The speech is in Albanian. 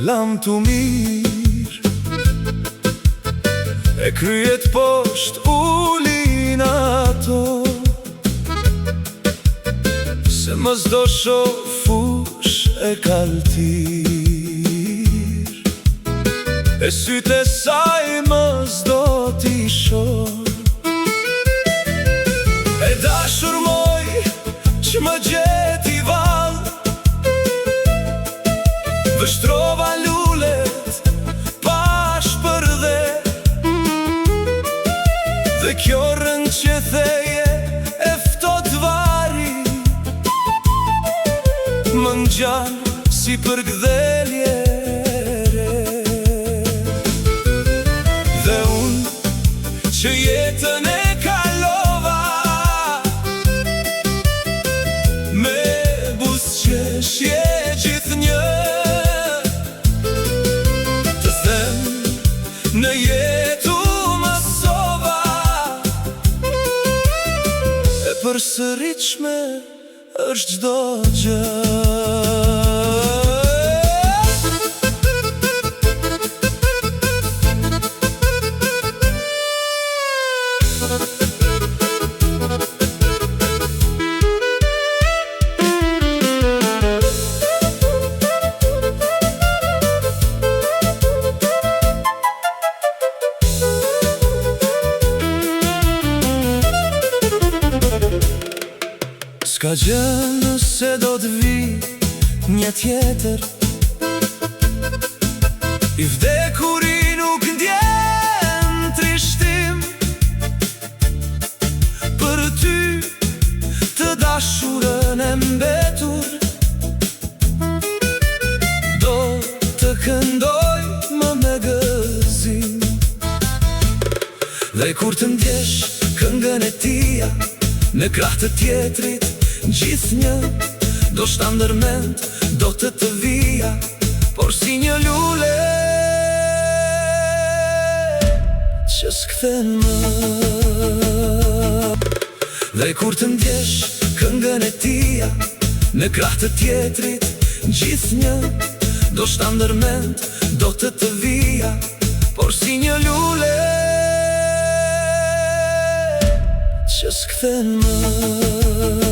lam të mirë, e kryet posht ulin ato, se mës do shofush e kaltir, e syte saj mës do t'i shoh. E dashur moj që më gjeti val, vështrova lullet pash për dhe, dhe kjo rënd që theje e ftot vari, më ngjan si për gdhelje re. Dhe unë që jetën e kalova me buzëqeshje gjithnjë, të them në jetu mësova, e përsëritshme është çdo gjë. S'ka gjë nëse do t'vi një tjetër, i vdekuri nuk ndjen trishtim, për ty të dashurën e mbetur, do të këndoj më me gëzim. Dhe kur të ndjesh këngën e tia në krah të tjetrit, gjithnjë do shta ndërmend, do të vija, por si një lule që s'kthen më. Dhe kur të ndjesh këngën e tia në krah të tjetrit, gjithnjë do shta ndërmend, do të vija, por si një lule që s'kthen më.